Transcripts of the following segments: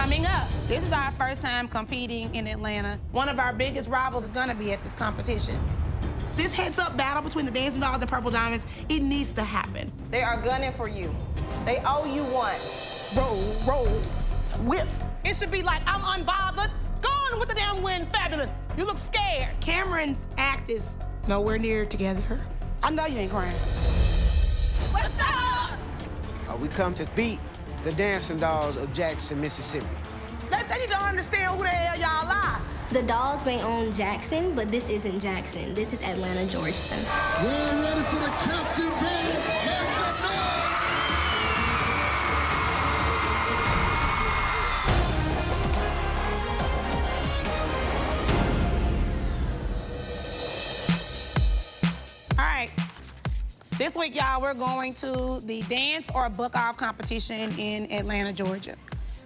Coming up, this is our first time competing in Atlanta. One of our biggest rivals is gonna be at this competition. This heads-up battle between the Dancing Dolls and Purple Diamonds, it needs to happen. They are gunning for you. They owe you one. Roll, roll, whip. It should be like, I'm unbothered. Go on with the damn win, fabulous. You look scared. Cameron's act is nowhere near together. I know you ain't crying. What's up? We come to beat the Dancing Dolls of Jackson, Mississippi. They need to understand who the hell y'all are. The Dolls may own Jackson, but this isn't Jackson. This is Atlanta, Georgia. We're ready for the Captain Battle. Hands up now! All right. This week, y'all, we're going to the dance or book off competition in Atlanta, Georgia.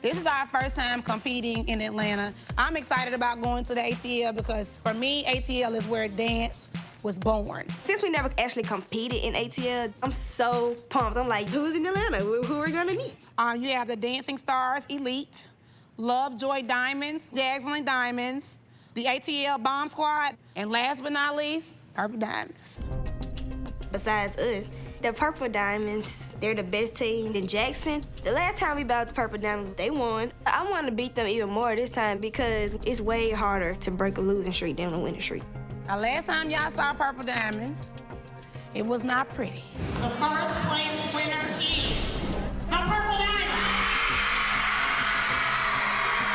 This is our first time competing in Atlanta. I'm excited about going to the ATL because for me, ATL is where dance was born. Since we never actually competed in ATL, I'm so pumped. I'm like, who's in Atlanta? Who are we gonna meet? You have the Dancing Stars Elite, Lovejoy Diamonds, Dazzling Diamonds, the ATL Bomb Squad, and last but not least, Purple Diamonds. Besides us, the Purple Diamonds, they're the best team in Jackson. The last time we battled the Purple Diamonds, they won. I want to beat them even more this time because it's way harder to break a losing streak than a winning streak. Now, last time y'all saw Purple Diamonds, it was not pretty. The first place winner is the Purple Diamonds.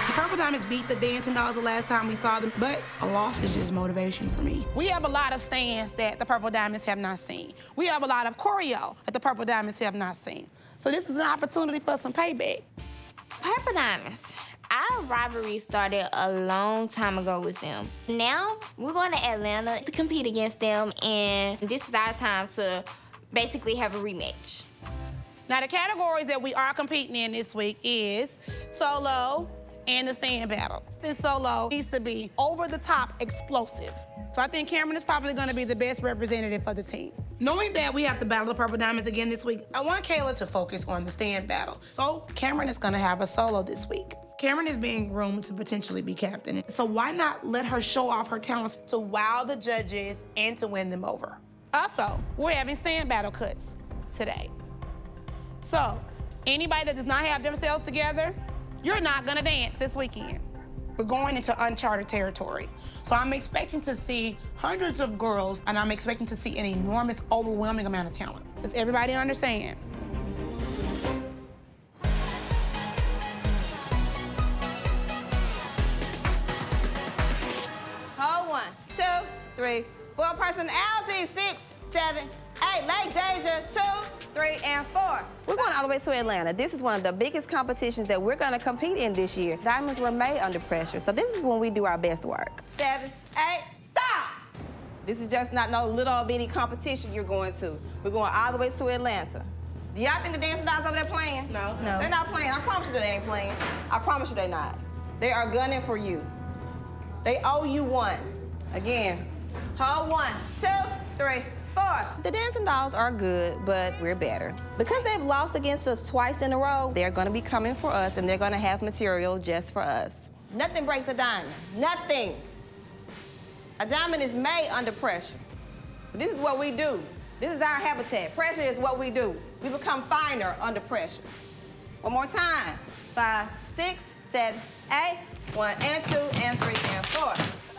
The Purple Diamonds beat the Dancing Dolls the last time we saw them, but a loss is just motivation for me. We have a lot of stands that the Purple Diamonds have not seen. We have a lot of choreo that the Purple Diamonds have not seen. So this is an opportunity for some payback. Purple Diamonds. Our rivalry started a long time ago with them. Now, we're going to Atlanta to compete against them, and this is our time to basically have a rematch. Now, the categories that we are competing in this week is solo and the stand battle. This solo needs to be over-the-top explosive. So I think Cameron is probably gonna be the best representative for the team. Knowing that we have to battle the Purple Diamonds again this week, I want Kayla to focus on the stand battle. So Cameron is gonna have a solo this week. Cameron is being groomed to potentially be captain. So why not let her show off her talents to wow the judges and to win them over? Also, we're having stand battle cuts today. So anybody that does not have themselves together, you're not gonna dance this weekend. We're going into uncharted territory. So I'm expecting to see hundreds of girls, and I'm expecting to see an enormous, overwhelming amount of talent. Does everybody understand? Hold 1, 2, 3, 4. Personality 6, 7, 8. Lake Deja 2, 3, and 4. We're going all the way to Atlanta. This is one of the biggest competitions that we're going to compete in this year. Diamonds were made under pressure, so this is when we do our best work. 7, 8, stop! This is just not no little bitty competition you're going to. We're going all the way to Atlanta. Do y'all think the Dancing Dolls over there playing? No. They're not playing. I promise you they ain't playing. I promise you they're not. They are gunning for you. They owe you one. Again, hold 1, 2, 3, 4. The Dancing Dolls are good, but we're better. Because they've lost against us twice in a row, they're gonna be coming for us, and they're gonna have material just for us. Nothing breaks a diamond. Nothing. A diamond is made under pressure. But this is what we do. This is our habitat. Pressure is what we do. We become finer under pressure. One more time. 5, 6, 7, 8. 1 and 2 and 3 and 4.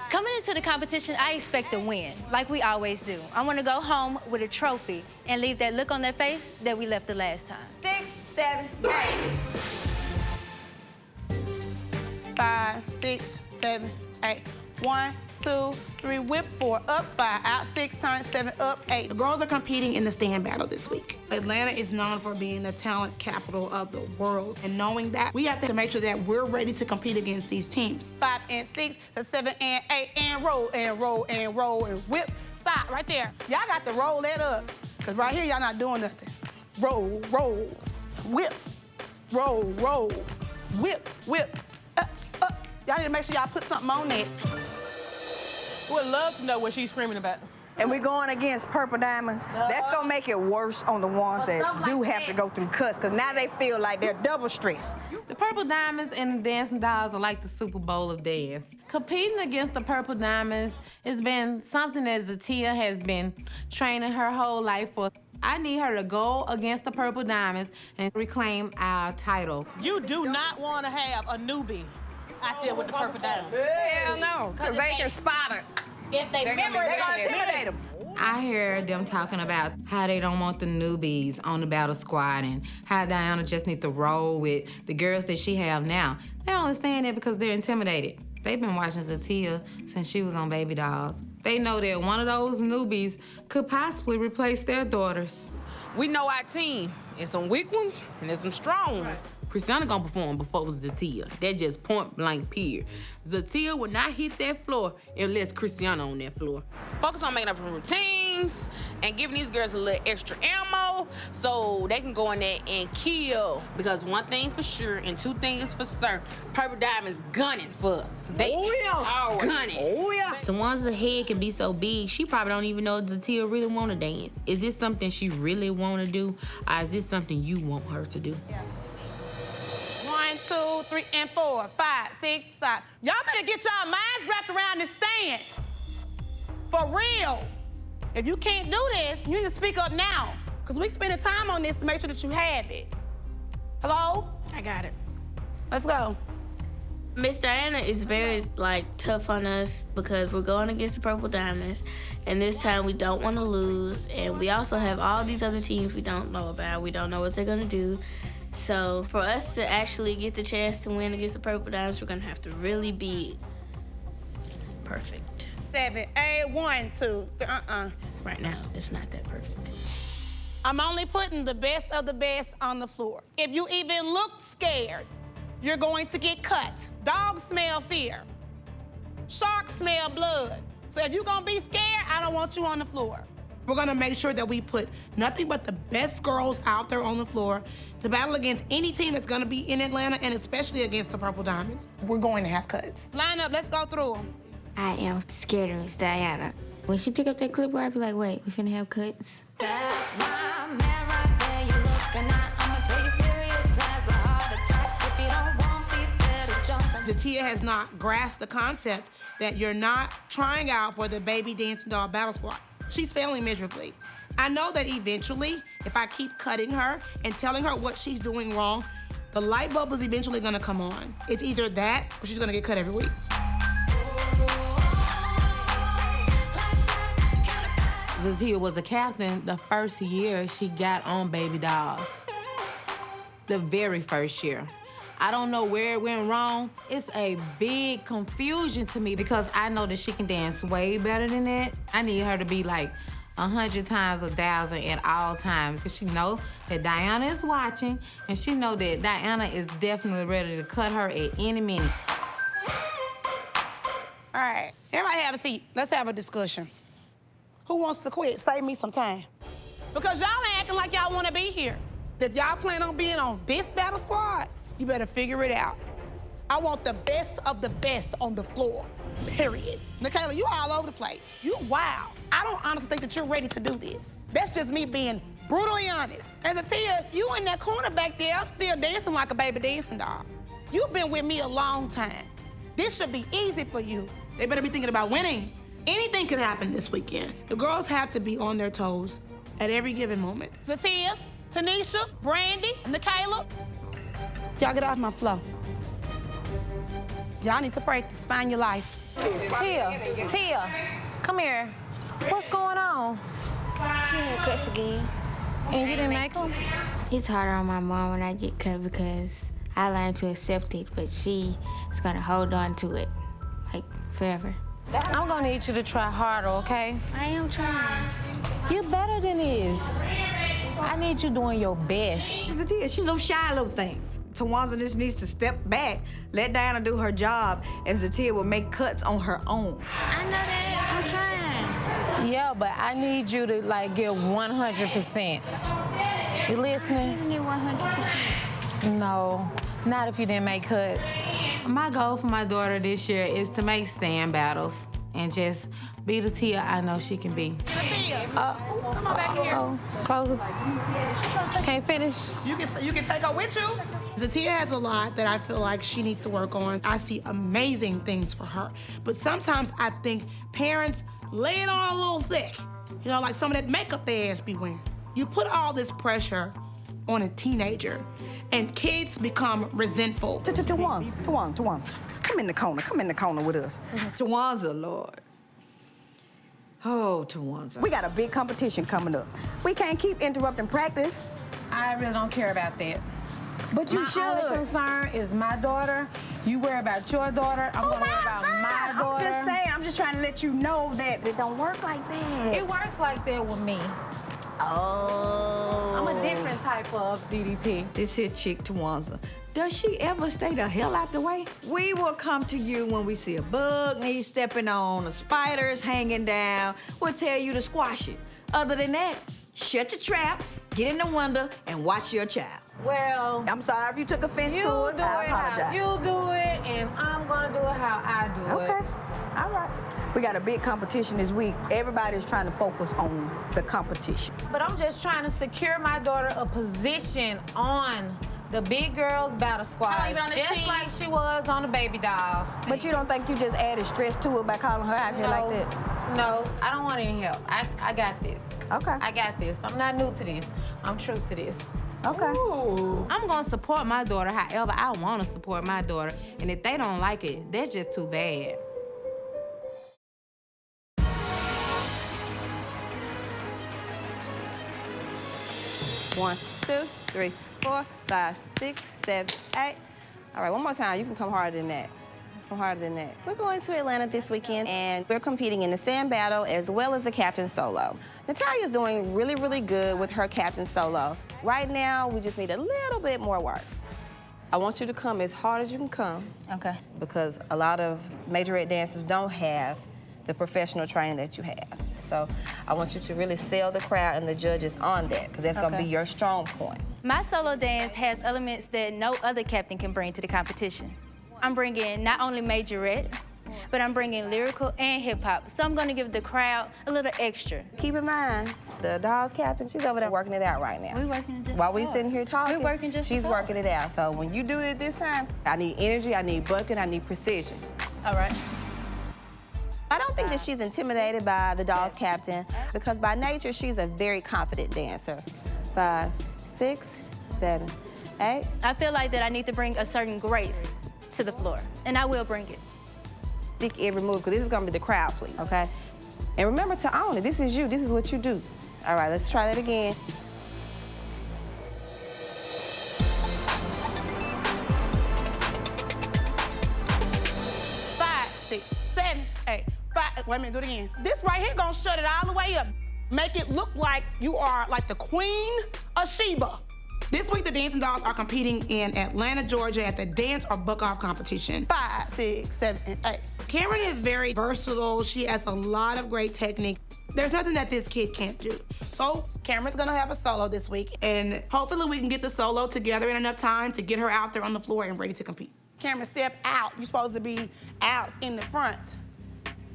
Coming into the competition, I expect to win, like we always do. I want to go home with a trophy and leave that look on their face that we left the last time. 6, 7, 8. 5, 6, 7, 8. 1, 2, 3, whip, 4, up, 5, out, 6, turn, 7, up, 8. The girls are competing in the stand battle this week. Atlanta is known for being the talent capital of the world. And knowing that, we have to make sure that we're ready to compete against these teams. 5 and 6, so 7 and 8, and roll, and roll, and roll, and whip. Stop right there. Y'all got to roll that up, because right here, y'all not doing nothing. Roll, roll, whip, roll, roll, whip, whip, up, up. Y'all need to make sure y'all put something on that. Would love to know what she's screaming about. and we're going against Purple Diamonds, that's gonna make it worse on the ones that do have to go through cuts, because now they feel like they're double stressed. The Purple Diamonds and the Dancing Dolls are like the Super Bowl of dance. Competing against the Purple Diamonds has been something that Zatia has been training her whole life for. I need her to go against the Purple Diamonds and reclaim our title. You do not want to have a newbie out there with the Purple Diamonds. Hell no, because they can spot her. If they remember, They're gonna intimidate them. I hear them talking about how they don't want the newbies on the battle squad and how Diana just needs to roll with the girls that she have now. They're only saying that because they're intimidated. They've been watching Zatia since she was on Baby Dolls. They know that one of those newbies could possibly replace their daughters. We know our team. There's some weak ones and there's some strong ones. Christiana gonna perform before Zatia. That's just point blank period. Zatia will not hit that floor unless Christiana on that floor. Focus on making up routines and giving these girls a little extra ammo so they can go in there and kill. Because one thing for sure and two things for certain, Purple Diamond's gunning for us. They are gunning. Oh yeah. Tawan's head can be so big, she probably don't even know Zatia really want to dance. Is this something she really want to do, or is this something you want her to do? Yeah. 1, 2, 3, and 4, 5, 6, 7. Y'all better get y'all minds wrapped around this stand. For real. If you can't do this, you need to speak up now. Because we spending time on this to make sure that you have it. Hello? I got it. Let's go. Miss Diana is very, tough on us because we're going against the Purple Diamonds, and this time we don't want to lose, and we also have all these other teams we don't know about. We don't know what they're going to do. So for us to actually get the chance to win against the Purple Diamonds, we're going to have to really be perfect. 7, 8, 1, 2, Right now, it's not that perfect. I'm only putting the best of the best on the floor. If you even look scared, you're going to get cut. Dogs smell fear. Sharks smell blood. So if you're gonna be scared, I don't want you on the floor. We're gonna make sure that we put nothing but the best girls out there on the floor to battle against any team that's gonna be in Atlanta, and especially against the Purple Diamonds. We're going to have cuts. Line up, let's go through them. I am scared of Miss Diana. When she pick up that clipboard, I'd be like, wait, we finna have cuts? That's my man right there, you looking at. I'ma take you serious as a heart attack. If you don't want me there to jump. Zatia has not grasped the concept that you're not trying out for the Baby Dancing Doll Battle Squad. She's failing miserably. I know that eventually, if I keep cutting her and telling her what she's doing wrong, the light bulb is eventually gonna come on. It's either that or she's gonna get cut every week. Zatia was a captain the first year she got on Baby Dolls. The very first year. I don't know where it went wrong. It's a big confusion to me because I know that she can dance way better than that. I need her to be like 100 times 1,000 at all times because she know that Diana is watching and she know that Diana is definitely ready to cut her at any minute. All right, everybody have a seat. Let's have a discussion. Who wants to quit? Save me some time. Because y'all ain't acting like y'all wanna be here. If y'all plan on being on this battle squad, you better figure it out. I want the best of the best on the floor, period. Nikayla, you all over the place. You wild. I don't honestly think that you're ready to do this. That's just me being brutally honest. As Zatia, you in that corner back there, still dancing like a baby dancing doll. You've been with me a long time. This should be easy for you. They better be thinking about winning. Anything could happen this weekend. The girls have to be on their toes at every given moment. Zatia, Tanisha, Brandy, Nikayla, y'all get off my flow. Y'all need to practice, find your life. Tia, come here. What's going on? She had cuts again. And you didn't make them? It's harder on my mom when I get cut because I learned to accept it, but she is gonna hold on to it, forever. I'm gonna need you to try harder, okay? I am trying. You're better than this. I need you doing your best. Zatia, she's no shy little thing. Tawanza just needs to step back, let Diana do her job, and Zatia will make cuts on her own. I know that. I'm trying. Yeah, but I need you to, give 100%. You listening? I need 100%. No, not if you didn't make cuts. My goal for my daughter this year is to make stand battles and just Be the Tia I know she can be. Tia, come on back here. Close it. Can't finish. You can take her with you. Zatia has a lot that I feel like she needs to work on. I see amazing things for her. But sometimes I think parents lay it on a little thick. You know, like some of that makeup their ass be wearing. You put all this pressure on a teenager, and kids become resentful. Tawanza, come in the corner with us. Tawanza, Lord. Oh, Tawanza. We got a big competition coming up. We can't keep interrupting practice. I really don't care about that. But you should. My only concern is my daughter. You worry about your daughter. I'm gonna worry about my daughter. I'm just saying, I'm just trying to let you know that it don't work like that. It works like that with me. Oh. I'm a different type of DDP. This here chick, Tawanza, does she ever stay the hell out the way? We will come to you when we see a bug needs stepping on, a spider's hanging down. We'll tell you to squash it. Other than that, shut your trap, get in the window, and watch your child. Well, I'm sorry if you took offense to it. I apologize. You do it, and I'm gonna do it how I do it. Okay, all right. We got a big competition this week. Everybody's trying to focus on the competition. But I'm just trying to secure my daughter a position on the big girls battle squad, just like she was on the baby dolls. But you don't think you just added stress to it by calling her out here like that? No, I don't want any help. I got this. Okay. I got this. I'm not new to this. I'm true to this. Okay. Ooh. I'm gonna support my daughter however I wanna support my daughter. And if they don't like it, that's just too bad. One, 2, 3, 4, 5, 6, 7, 8. All right, one more time. You can come harder than that. Come harder than that. We're going to Atlanta this weekend, and we're competing in the stand battle as well as the captain solo. Natalia's doing really, really good with her captain solo. Right now, we just need a little bit more work. I want you to come as hard as you can come. Okay. Because a lot of majorette dancers don't have the professional training that you have. So I want you to really sell the crowd and the judges on that, because that's gonna be your strong point. My solo dance has elements that no other captain can bring to the competition. I'm bringing not only majorette, but I'm bringing lyrical and hip hop. So I'm gonna give the crowd a little extra. Keep in mind, the Dolls captain, she's over there working it out right now. We're working just While we sitting here talking, we're working just she's working it out. So when you do it this time, I need energy, I need bucket, I need precision. All right. I don't think that she's intimidated by the Dolls captain, because by nature, she's a very confident dancer. 5, 6, 7, 8. I feel like that I need to bring a certain grace to the floor, and I will bring it. Think every move, because this is gonna be the crowd, please, okay? And remember to own it. This is you, this is what you do. All right, let's try that again. Wait a minute, do it again. This right here gonna shut it all the way up. Make it look like you are like the Queen of Sheba. This week, the Dancing Dolls are competing in Atlanta, Georgia at the Dance or Book Off competition. 5, 6, 7, 8. Cameron is very versatile. She has a lot of great technique. There's nothing that this kid can't do. So Cameron's gonna have a solo this week, and hopefully we can get the solo together in enough time to get her out there on the floor and ready to compete. Cameron, step out. You're supposed to be out in the front.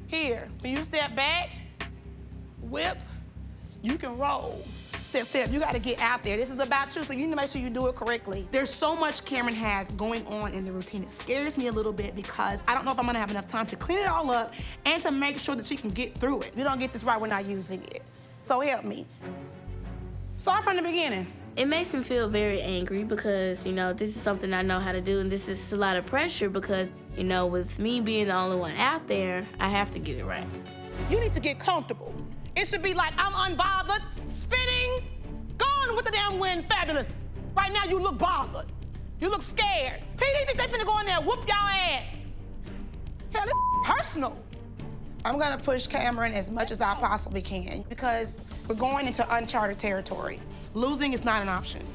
Here, when you step back, whip, you can roll. Step, step, you gotta get out there. This is about you, so you need to make sure you do it correctly. There's so much Cameron has going on in the routine. It scares me a little bit because I don't know if I'm gonna have enough time to clean it all up and to make sure that she can get through it. If you don't get this right, we're not using it. So help me. Start from the beginning. It makes me feel very angry because, you know, this is something I know how to do, and this is a lot of pressure because, you know, with me being the only one out there, I have to get it right. You need to get comfortable. It should be like, I'm unbothered, spinning, going with the damn wind, fabulous. Right now, you look bothered. You look scared. PD think they finna go in there and whoop y'all ass. Hell, it's personal. I'm gonna push Cameron as much as I possibly can because we're going into uncharted territory. Losing is not an option.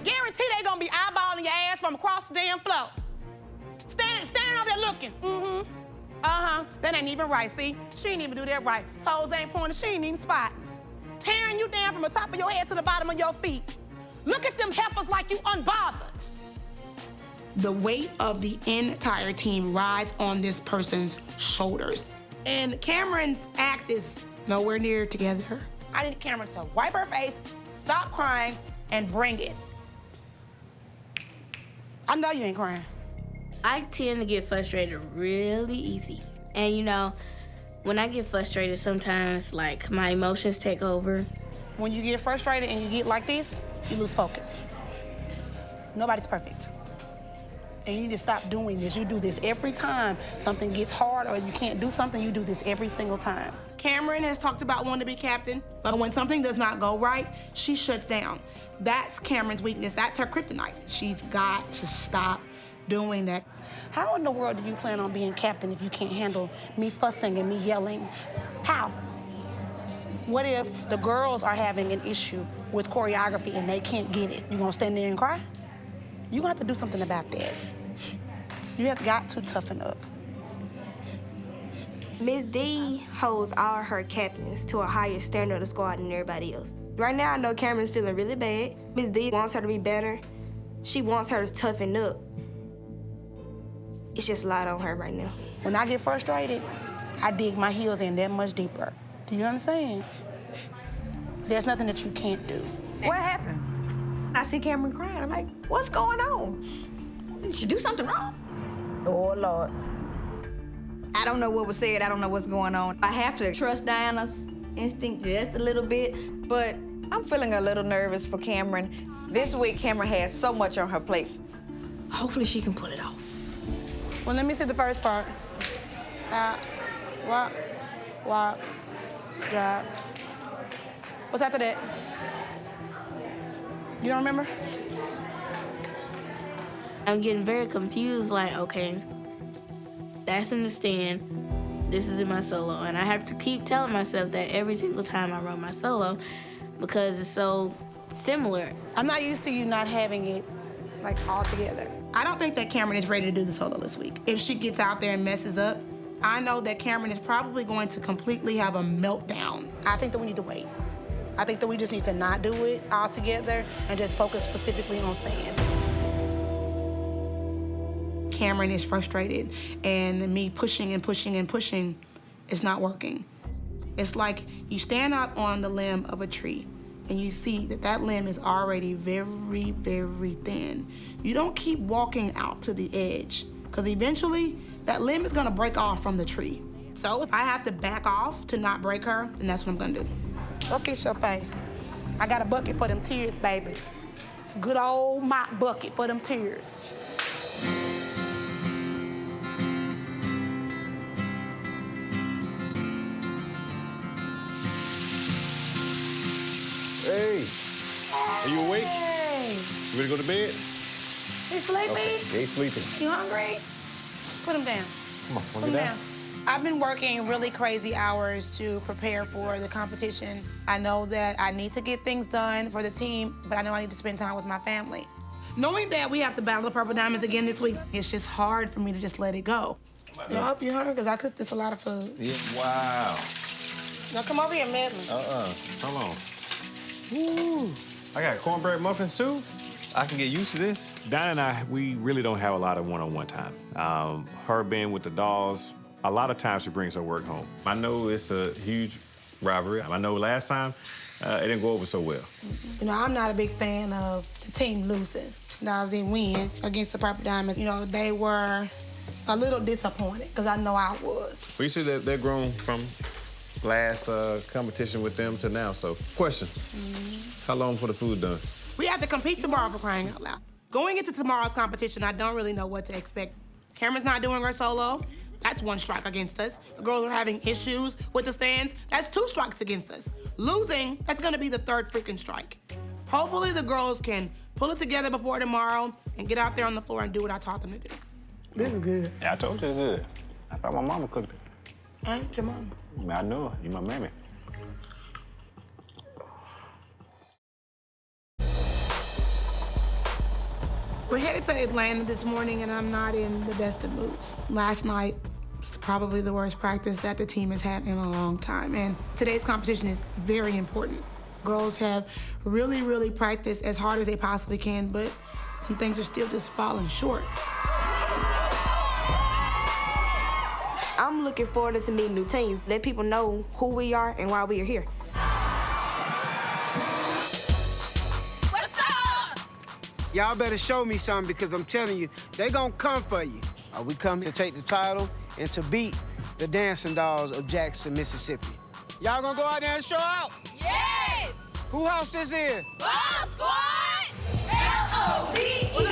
Guarantee they gonna be eyeballing your ass from across the damn floor. Standing over there looking. That ain't even right, see? She ain't even do that right. Toes ain't pointing, she ain't even spotting. Tearing you down from the top of your head to the bottom of your feet. Look at them heifers like you unbothered. The weight of the entire team rides on this person's shoulders. And Cameron's act is nowhere near together. I need Cameron to wipe her face, stop crying, and bring it. I know you ain't crying. I tend to get frustrated really easy. And you know, when I get frustrated, sometimes like my emotions take over. When you get frustrated and you get like this, you lose focus. Nobody's perfect. And you need to stop doing this. You do this every time something gets hard or you can't do something, you do this every single time. Cameron has talked about wanting to be captain, but when something does not go right, she shuts down. That's Cameron's weakness. That's her kryptonite. She's got to stop doing that. How in the world do you plan on being captain if you can't handle me fussing and me yelling? How? What if the girls are having an issue with choreography and they can't get it? You gonna stand there and cry? You gonna have to do something about that. You have got to toughen up. Miss D holds all her captains to a higher standard of the squad than everybody else. Right now, I know Cameron's feeling really bad. Miss D wants her to be better. She wants her to toughen up. It's just a lot on her right now. When I get frustrated, I dig my heels in that much deeper. Do you understand? There's nothing that you can't do. What happened? I see Cameron crying. I'm like, what's going on? Did she do something wrong? Oh, Lord. I don't know what was said. I don't know what's going on. I have to trust Diana's instinct just a little bit, but I'm feeling a little nervous for Cameron. This week, Cameron has so much on her plate. Hopefully she can pull it off. Well, let me see the first part. Walk, drop. What's after that? You don't remember? I'm getting very confused, like, okay, that's in the stand, this is in my solo, and I have to keep telling myself that every single time I run my solo because it's so similar. I'm not used to you not having it, like, all together. I don't think that Cameron is ready to do the solo this week. If she gets out there and messes up, I know that Cameron is probably going to completely have a meltdown. I think that we need to wait. I think that we just need to not do it all together and just focus specifically on stands. Cameron is frustrated, and me pushing and pushing and pushing is not working. It's like you stand out on the limb of a tree and you see that that limb is already very, very thin. You don't keep walking out to the edge, because eventually that limb is gonna break off from the tree. So if I have to back off to not break her, then that's what I'm gonna do. Go kiss your face. I got a bucket for them tears, baby. Good old mop bucket for them tears. Hey, are you awake? Hey. You ready to go to bed? You sleepy? Okay, they sleeping. You hungry? Put them down. Come on, Put wanna them get down. down? I've been working really crazy hours to prepare for the competition. I know that I need to get things done for the team, but I know I need to spend time with my family. Knowing that we have to battle the Purple Diamonds again this week, it's just hard for me to just let it go. I hope you're hungry, because I cooked this a lot of food. Yeah, wow. Now come over here, Medley. Hold on. Woo. I got cornbread muffins too. I can get used to this. Dinah and I, we really don't have a lot of one-on-one time. Her being with the dolls, a lot of times she brings her work home. I know it's a huge rivalry. I know last time it didn't go over so well. You know, I'm not a big fan of the team losing. Dolls didn't win against the Purple Diamonds. You know, they were a little disappointed, because I know I was. Well, you see that they're grown from last competition with them to now. So, question, how long before the food done? We have to compete tomorrow, for crying out loud. Going into tomorrow's competition, I don't really know what to expect. Cameron's not doing her solo. That's one strike against us. The girls are having issues with the stands. That's 2 strikes against us. Losing, that's gonna be the 3rd freaking strike. Hopefully the girls can pull it together before tomorrow and get out there on the floor and do what I taught them to do. This is good. Yeah, I told you it's good. I thought my mama cooked it. I ain't your mama. I know, you my mammy. We're headed to Atlanta this morning, and I'm not in the best of moods. Last night was probably the worst practice that the team has had in a long time, and today's competition is very important. Girls have really, really practiced as hard as they possibly can, but some things are still just falling short. I I'm looking forward to meeting new teams. Let people know who we are and why we are here. What's up? Y'all better show me something because I'm telling you, they gonna come for you. We come to take the title and to beat the Dancing Dolls of Jackson, Mississippi. Y'all gonna go out there and show out? Yes! Who house this is? Bomb Squad! L-O-V-E-J-O-Y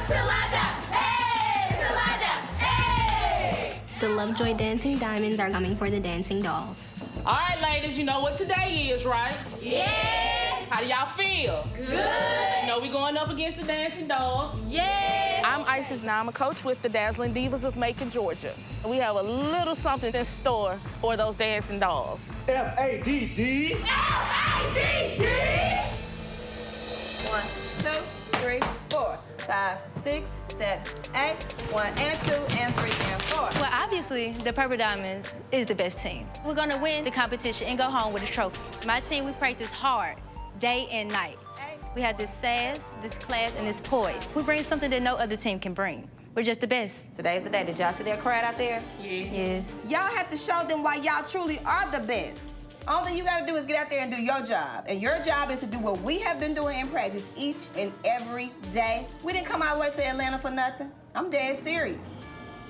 till I die. Hey! Till I die. Hey! The Lovejoy Dancing Diamonds are coming for the Dancing Dolls. All right, ladies, you know what today is, right? Yes! How do y'all feel? Good! You know we going up against the Dancing Dolls. Yes! I'm Isis now. I'm a coach with the Dazzling Divas of Macon, Georgia. We have a little something in store for those Dancing Dolls. F-A-D-D. F-A-D-D! 1, 2, 3, 4, 5, 6, 7, 8. 1 and 2 and 3 and 4. Well, obviously, the Purple Diamonds is the best team. We're gonna win the competition and go home with a trophy. My team, we practice hard, day and night. We have this sass, this class, and this poise. We bring something that no other team can bring. We're just the best. Today's the day. Did y'all see that crowd out there? Yes. Y'all have to show them why y'all truly are the best. All thing you gotta do is get out there and do your job. And your job is to do what we have been doing in practice each and every day. We didn't come all the way to Atlanta for nothing. I'm dead serious.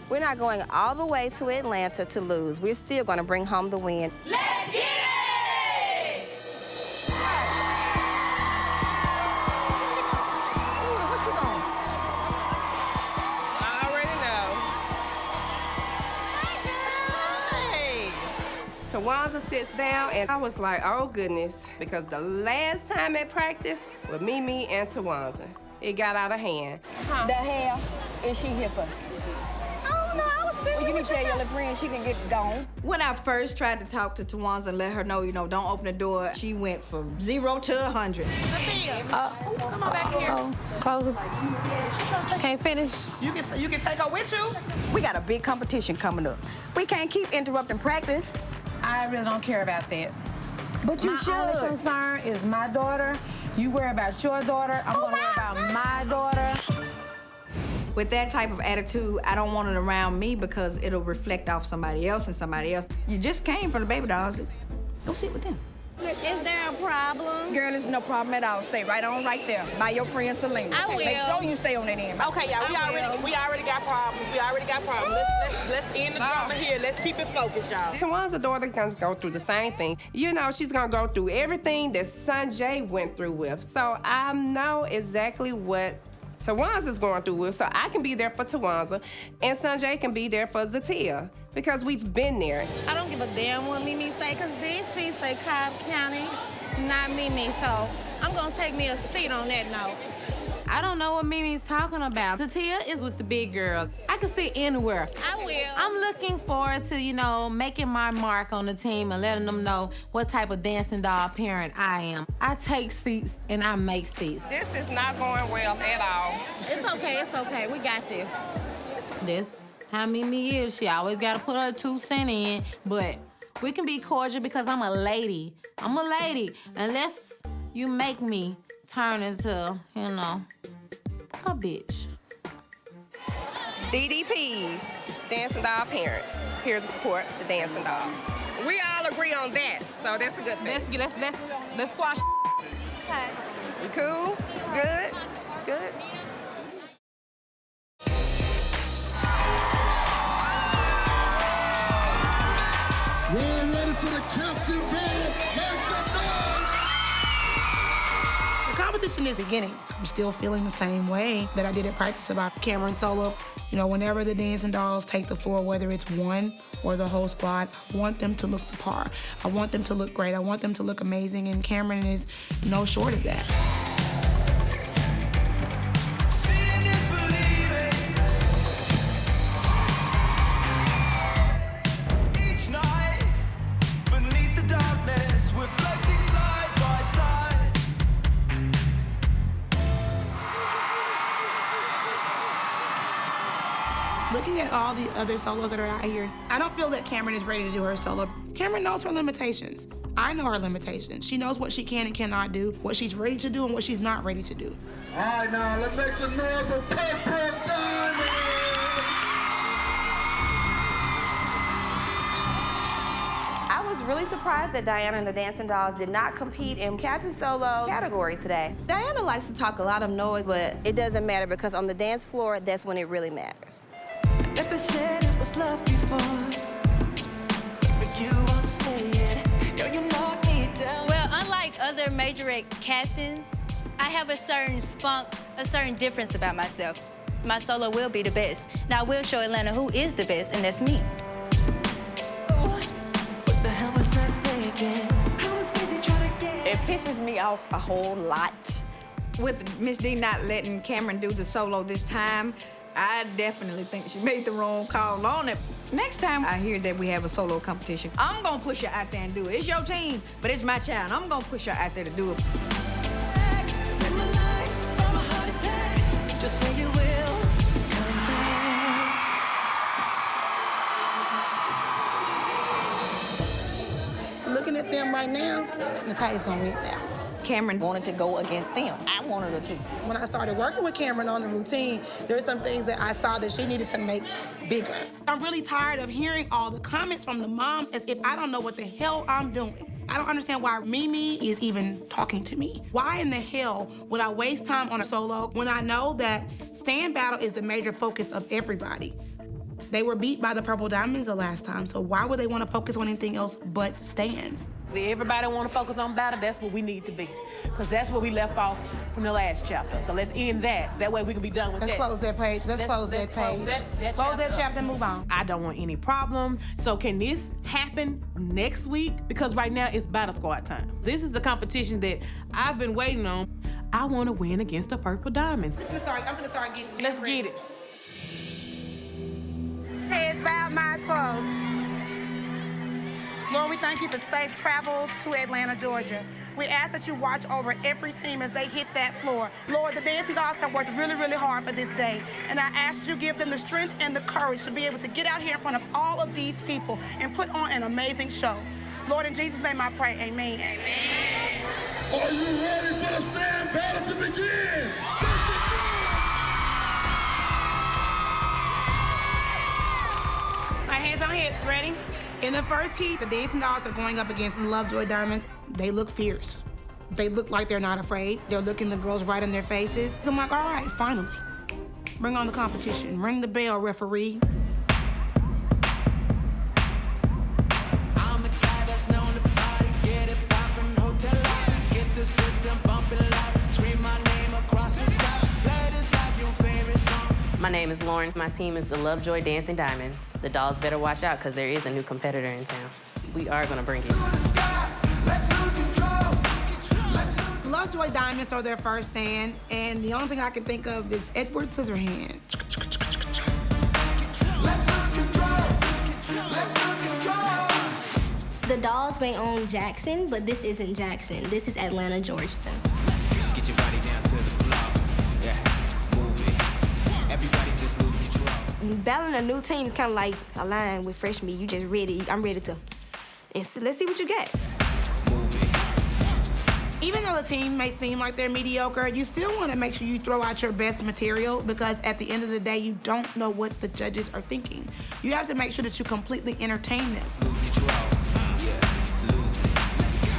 We're not going all the way to Atlanta to lose. We're still gonna bring home the win. Let's get it! What's she doing? I already know. Hey. Tawanza sits down, and I was like, oh, goodness, because the last time at practice with Mimi and Tawanza, it got out of hand. The hell is she here for? Well, you need to tell your little friend she can get gone. When I first tried to talk to Tawanza and let her know, don't open the door, she went from 0 to 100. Sophia, come on back in here. Close it. Can't finish. You can take her with you. We got a big competition coming up. We can't keep interrupting practice. I really don't care about that. But you my should. My only concern is my daughter. You worry about your daughter. I'm gonna worry about my daughter. With that type of attitude, I don't want it around me because it'll reflect off somebody else and somebody else. You just came from the baby dolls. Go sit with them. Is there a problem? Girl, there's no problem at all. Stay right on right there by your friend Selena. I will. Make sure you stay on that end. Okay, y'all, we already got problems. We already got problems. Let's end the drama here. Let's keep it focused, y'all. Tawanza's daughter gonna go through the same thing. She's gonna go through everything that Sanjay went through with. So I know exactly what Tawanza's going through with, so I can be there for Tawanza, and Sanjay can be there for Zatia, because we've been there. I don't give a damn what Mimi say, because this piece say Cobb County, not Mimi, so I'm gonna take me a seat on that note. I don't know what Mimi's talking about. Tatia is with the big girls. I can sit anywhere. I will. I'm looking forward to, making my mark on the team and letting them know what type of dancing doll parent I am. I take seats and I make seats. This is not going well at all. It's okay. We got this. This how Mimi is. She always got to put her 2 cents in, but we can be cordial because I'm a lady. I'm a lady. Unless you make me turn into, a bitch. DDPs, Dancing Doll Parents, here to support the Dancing Dolls. We all agree on that, so that's a good thing. Let's squash. Okay. We cool? Good? Good. We're ready for the captain battle. Make some noise! The competition is beginning. I'm still feeling the same way that I did at practice about Cameron Solo. Whenever the Dancing Dolls take the floor, whether it's one or the whole squad, I want them to look the par. I want them to look great. I want them to look amazing, and Cameron is no short of that. Looking at all the other solos that are out here, I don't feel that Cameron is ready to do her solo. Cameron knows her limitations. I know her limitations. She knows what she can and cannot do, what she's ready to do and what she's not ready to do. All right, now let's make some noise for Purple Diamond! really surprised that Diana and the Dancing Dolls did not compete in Captain Solo category today. Diana likes to talk a lot of noise, but it doesn't matter because on the dance floor, that's when it really matters. If it said it was love before, but you won't say it. Girl, you knock me down. Well, unlike other majorette captains, I have a certain spunk, a certain difference about myself. My solo will be the best. Now I will show Atlanta who is the best, and that's me. What the hell was that thing again? I was busy trying to get. It pisses me off a whole lot. With Miss D not letting Cameron do the solo this time, I definitely think she made the wrong call on it. Next time I hear that we have a solo competition, I'm gonna push her out there and do it. It's your team, but it's my child. I'm gonna push her out there to do it. Save my life from a heart attack. Just say you will come back. Looking at them right now, Natalia's gonna win now. Cameron wanted to go against them. I wanted her to. When I started working with Cameron on the routine, there were some things that I saw that she needed to make bigger. I'm really tired of hearing all the comments from the moms as if I don't know what the hell I'm doing. I don't understand why Mimi is even talking to me. Why in the hell would I waste time on a solo when I know that stand battle is the major focus of everybody? They were beat by the Purple Diamonds the last time, so why would they want to focus on anything else but stands? If everybody want to focus on battle, that's what we need to be. Because that's where we left off from the last chapter. So let's end that. That way we can be done with Let's that. close that page. Let's close that page. Close that chapter and move on. I don't want any problems. So can this happen next week? Because right now it's Battle Squad time. This is the competition that I've been waiting on. I want to win against the Purple Diamonds. I'm gonna start getting. Let's get it. Heads bowed, minds closed. Lord, we thank you for safe travels to Atlanta, Georgia. We ask that you watch over every team as they hit that floor. Lord, the Dancing Dolls have worked really, really hard for this day. And I ask that you give them the strength and the courage to be able to get out here in front of all of these people and put on an amazing show. Lord, in Jesus' name I pray, amen. Amen. Are you ready for the stand battle to begin? My hands on hips, ready? In the first heat, the Dancing Dolls are going up against the Lovejoy Diamonds. They look fierce. They look like they're not afraid. They're looking the girls right in their faces. So I'm like, all right, finally. Bring on the competition. Ring the bell, referee. I'm the guy that's known to party, get it poppin', hotel lobby, get the system bumpin' loud, scream my name across the crowd, play this like your favorite song. My name is Lauren. My team is the Lovejoy Dancing Diamonds. The dolls better watch out because there is a new competitor in town. We are gonna bring it. Lovejoy Diamonds are their first stand, and the only thing I can think of is Edward Scissorhands. The dolls may own Jackson, but this isn't Jackson. This is Atlanta, Georgia. Get your body down to the floor. Yeah, move it. Everybody just lose control. Battling a new team is kind of like a line with fresh meat. You just ready. I'm ready to. And so let's see what you get. Even though the team may seem like they're mediocre, you still want to make sure you throw out your best material because at the end of the day, you don't know what the judges are thinking. You have to make sure that you completely entertain them. Lose control. Yeah, lose it.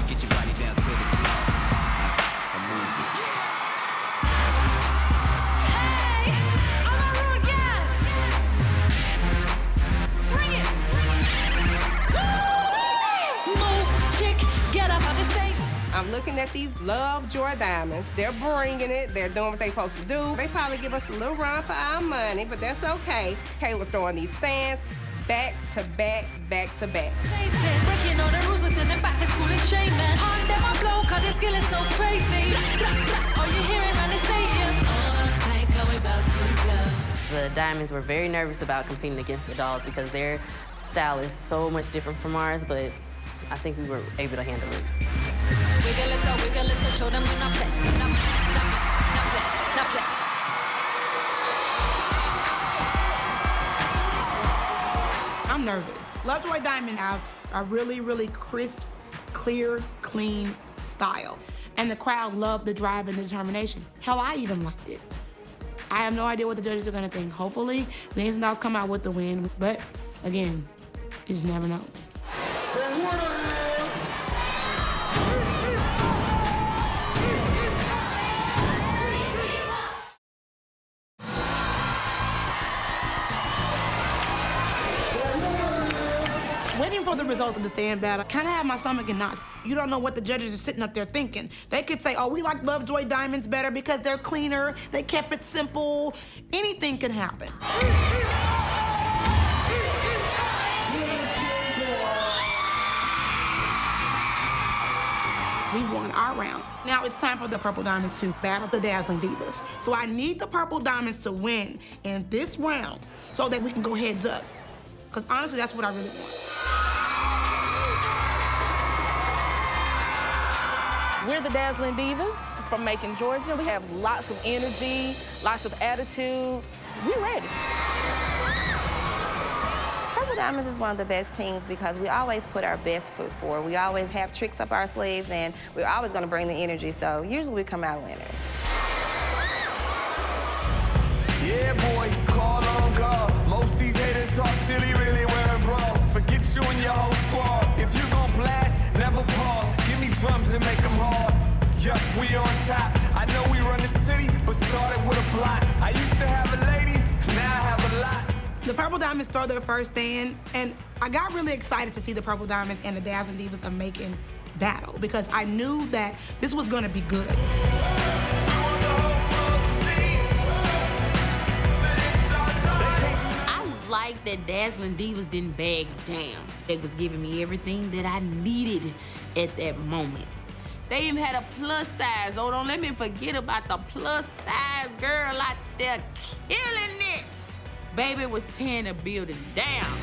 Get your body down to the floor. And move it. Hey, all my rude guys. Bring it. Move, chick, get up on the stage. I'm looking at these Lovejoy Diamonds. They're bringing it. They're doing what they're supposed to do. They probably give us a little run for our money, but that's okay. Kayla throwing these stands back to back, back to back. Breaking all the rules, we're sending back to school and shaming. Hard them up low, cause their skill is so crazy. All you hearing around the stadium. Take how we about to go. The Diamonds were very nervous about competing against the dolls because their style is so much different from ours, but I think we were able to handle it. Wiggle it, show them do not play. Not play. I'm nervous. Lovejoy Diamond have a really, really crisp, clear, clean style. And the crowd loved the drive and the determination. Hell, I even liked it. I have no idea what the judges are gonna think. Hopefully, the Dancing Dolls come out with the win, but again, you just never know. The winner Waiting for the results of the stand battle kind of had my stomach in knots. You don't know what the judges are sitting up there thinking. They could say, oh, we like Lovejoy Diamonds better because they're cleaner, they kept it simple. Anything can happen. We won our round. Now it's time for the Purple Diamonds to battle the Dazzling Divas. So I need the Purple Diamonds to win in this round so that we can go heads up. Because honestly, that's what I really want. We're the Dazzling Divas from Macon, Georgia. We have lots of energy, lots of attitude. We're ready. Purple Diamonds is one of the best teams because we always put our best foot forward. We always have tricks up our sleeves, and we're always going to bring the energy, so usually we come out winners. Yeah, boy, call on God. Most these haters talk silly, really wearing bras. Forget you and your whole squad. If you gon' blast, never pause. Give me drums and make them hard. Yup, we on top. I know we run the city, but started with a block. I used to have a lady, now I have a lot. The Purple Diamonds throw their first stand, and I got really excited to see the Purple Diamonds and the Dazzling Divas of Macon battle because I knew that this was gonna be good. I like that Dazzling Divas didn't bag down. They was giving me everything that I needed at that moment. They even had a plus size. Oh, don't let me forget about the plus size girl out there killing it. Baby was tearing the building down.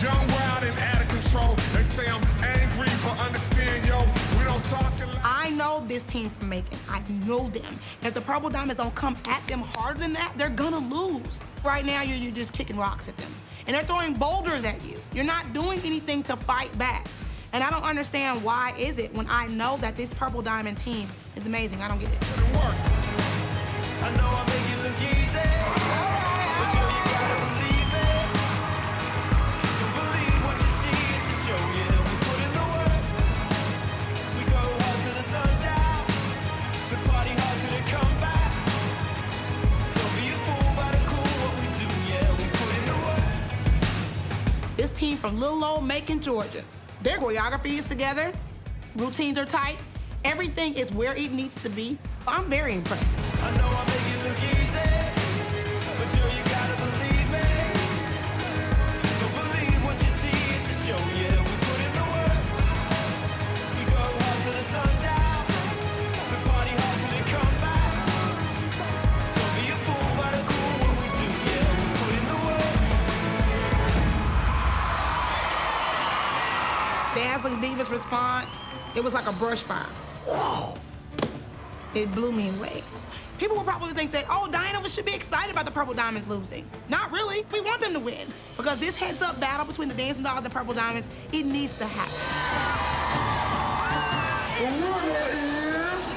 Young, wild, and out of control. They say I'm angry, but understand, yo, we don't talk a lot. I know this team from Macon. I know them. And if the Purple Diamonds don't come at them harder than that, they're gonna lose. Right now, you're just kicking rocks at them. And they're throwing boulders at you. You're not doing anything to fight back. And I don't understand why is it when I know that this Purple Diamond team is amazing. I don't get it. I know I make it look easy, but yo, you gotta believe it. To believe what you see, it's a show, yeah. We put in the work. We go hard to the sundown. We party hard till they come back. Don't be a fool by the cool what we do, yeah. We put in the work. This team from little old Macon, Georgia. Their choreography is together. Routines are tight. Everything is where it needs to be. I'm very impressed. I know I make it look easy, but yo, you gotta believe me. Don't believe what you see, it's a show, yeah. We put in the work. We go hard till the sundown. We party hard till they come back. Don't be a fool by the cool what we do, yeah. We put in the work. Dazzling Divas response, it was like a brush fire. It blew me away. People will probably think that, oh, Diana should be excited about the Purple Diamonds losing. Not really. We want them to win. Because this heads-up battle between the Dancing Dolls and Purple Diamonds, it needs to happen. The winner is...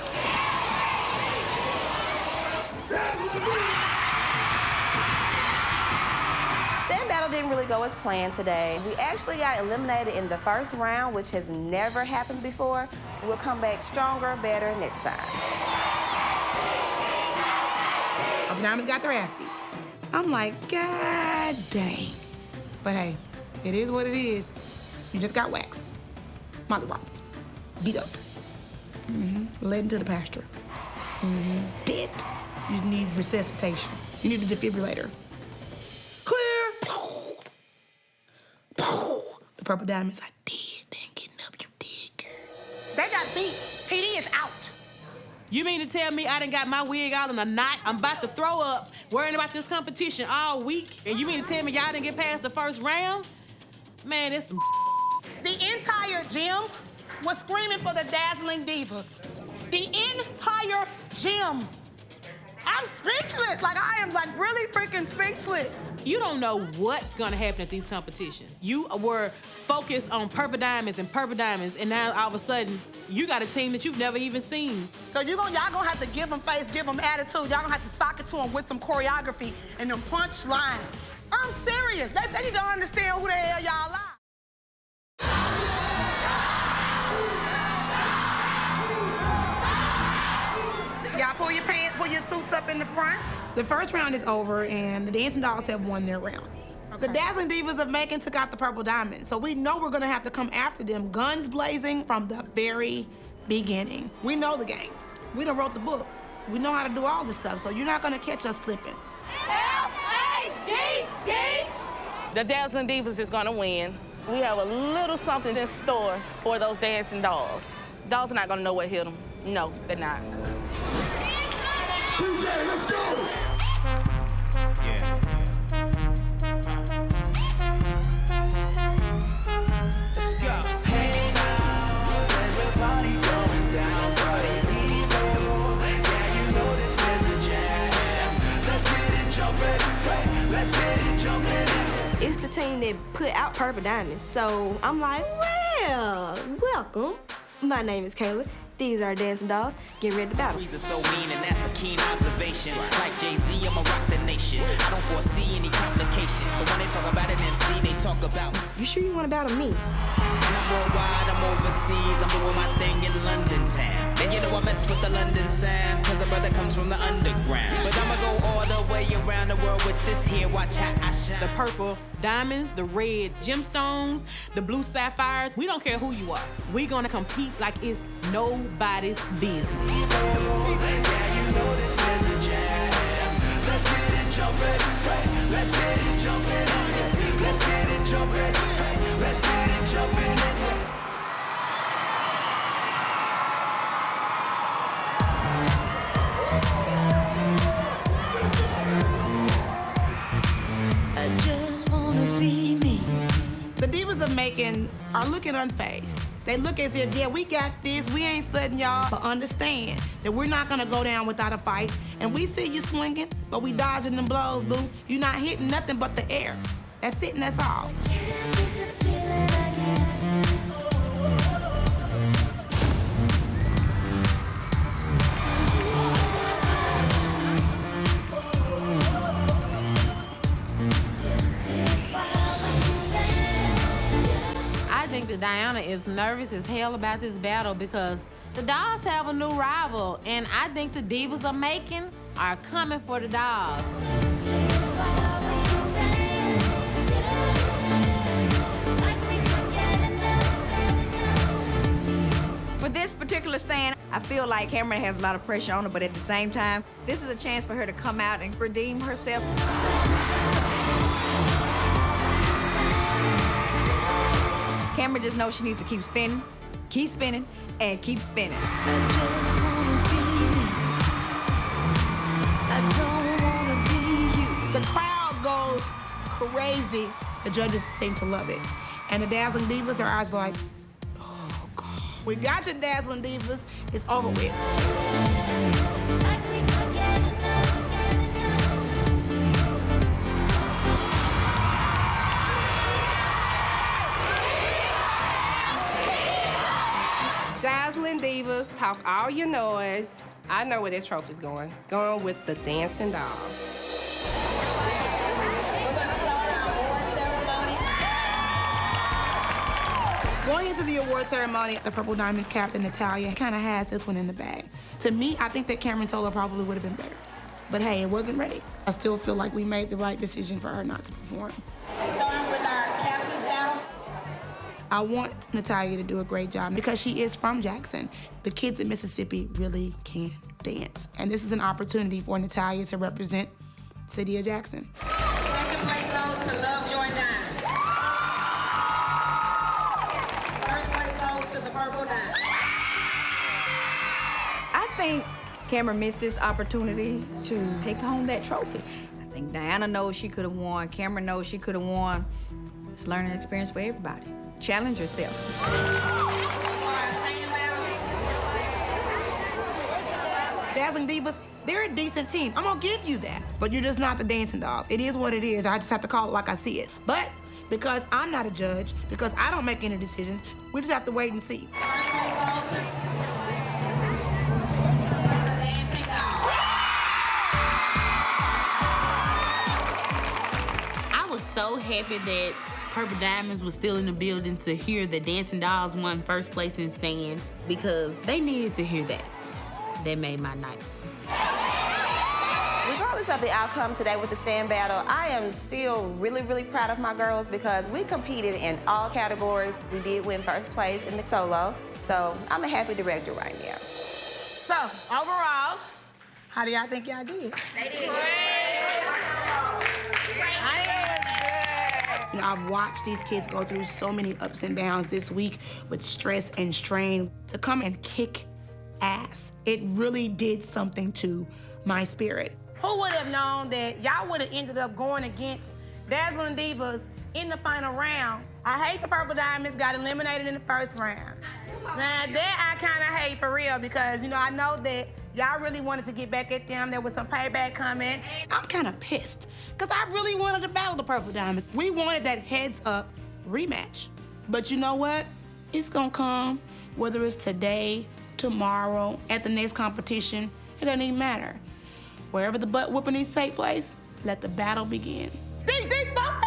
That battle didn't really go as planned today. We actually got eliminated in the first round, which has never happened before. We'll come back stronger, better next time. Purple Diamonds got their ass beat. I'm like, God dang. But hey, it is what it is. You just got waxed. Molly Robbins. Beat up. Led into the pasture. Dead. You need resuscitation. You need a defibrillator. Clear. The Purple Diamonds are dead. They ain't getting up. You dead, girl. They got beat. PD is out. You mean to tell me I done got my wig out in a knot? I'm about to throw up, worrying about this competition all week, and you mean to tell me y'all didn't get past the first round? Man, it's some The entire gym was screaming for the Dazzling Divas. The entire gym. I'm speechless. Like, I am, like, really freaking speechless. You don't know what's gonna happen at these competitions. You were focused on Purple Diamonds, and now all of a sudden, you got a team that you've never even seen. So y'all gonna have to give them face, give them attitude. Y'all gonna have to sock it to them with some choreography and them punch lines. I'm serious. They need to understand who the hell y'all are. Y'all pull your suits up in the front. The first round is over, and the Dancing Dolls have won their round. Okay. The Dazzling Divas of Macon took out the Purple Diamond, so we know we're gonna have to come after them, guns blazing from the very beginning. We know the game. We done wrote the book. We know how to do all this stuff, so you're not gonna catch us slipping. L-A-D-D. The Dazzling Divas is gonna win. We have a little something in store for those Dancing Dolls. Dolls are not gonna know what hit them. No, they're not. DJ, let's go! Yeah. Let's go. Hey now, there's a party going down, party people. Yeah, you know this is a jam. Let's get it jumping, hey, let's get it jumping. It's the team that put out Purple Diamonds, so I'm like, well, welcome. My name is Kayla. These are Dancing Dolls. Get ready to battle. Trees are so mean, and that's a keen observation. Like Jay-Z, I'ma rock the nation. I don't foresee any complications. So when they talk about an MC, they talk about. You sure you want to battle me? And I'm worldwide, I'm overseas. I'm doing my thing in London town. And you know I mess with the London sound, cause a brother comes from the underground. But I'ma go all the way around the world with this here. Watch how I shine. The purple diamonds, the red gemstones, the blue sapphires. We don't care who you are. We gonna compete like it's nobody's business. Yeah, you know this is a jam. Let's get it jumping, hey, let's get it jumping, let's get it jumping, hey, let's get it jumping. I just wanna be me. The Divas of Macon are looking unfazed. They look as if, yeah, we got this, we ain't studying y'all, but understand that we're not gonna go down without a fight. And we see you swinging, but we dodging them blows, boo. You're not hitting nothing but the air. That's it and that's all. I think that Diana is nervous as hell about this battle because the Dolls have a new rival, and I think the Divas of Macon are coming for the Dolls. For this particular stand, I feel like Cameron has a lot of pressure on her, but at the same time, this is a chance for her to come out and redeem herself. Cameron just knows she needs to keep spinning, and keep spinning. The crowd goes crazy. The judges seem to love it. And the Dazzling Divas, their eyes are like, oh, God. We got your Dazzling Divas. It's over with. Dazzling Divas, talk all your noise. I know where that trophy's going. It's going with the Dancing Dolls. Going into the award ceremony, the Purple Diamonds captain, Natalia, kind of has this one in the bag. To me, I think that Cameron Solo probably would have been better. But hey, it wasn't ready. I still feel like we made the right decision for her not to perform. Starting with our captain's battle. I want Natalia to do a great job because she is from Jackson. The kids in Mississippi really can dance. And this is an opportunity for Natalia to represent City of Jackson. Second place goes to Love Joy Diamond. First place goes to the Purple Diamond. I think Cameron missed this opportunity to take home that trophy. I think Diana knows she could have won. Cameron knows she could have won. It's a learning experience for everybody. Challenge yourself. Dazzling Divas, they're a decent team. I'm gonna give you that. But you're just not the Dancing Dolls. It is what it is. I just have to call it like I see it. But because I'm not a judge, because I don't make any decisions, we just have to wait and see. First place goes to the Dancing Dolls. I so happy that Purple Diamonds was still in the building to hear the Dancing Dolls won first place in stands because they needed to hear that. That made my nights. Regardless of the outcome today with the stand battle, I am still really, really proud of my girls because we competed in all categories. We did win first place in the solo, so I'm a happy director right now. So, overall, how do y'all think y'all did? They did. You know, I've watched these kids go through so many ups and downs this week with stress and strain. To come and kick ass, it really did something to my spirit. Who would have known that y'all would have ended up going against Dazzling Divas in the final round? I hate the Purple Diamonds got eliminated in the first round. Now, that I kind of hate for real because, you know, I know that y'all really wanted to get back at them. There was some payback coming. I'm kind of pissed because I really wanted to battle the Purple Diamonds. We wanted that heads-up rematch. But you know what? It's gonna come, whether it's today, tomorrow, at the next competition. It doesn't even matter. Wherever the butt whooping needs to take place, let the battle begin. Ding, ding, bop,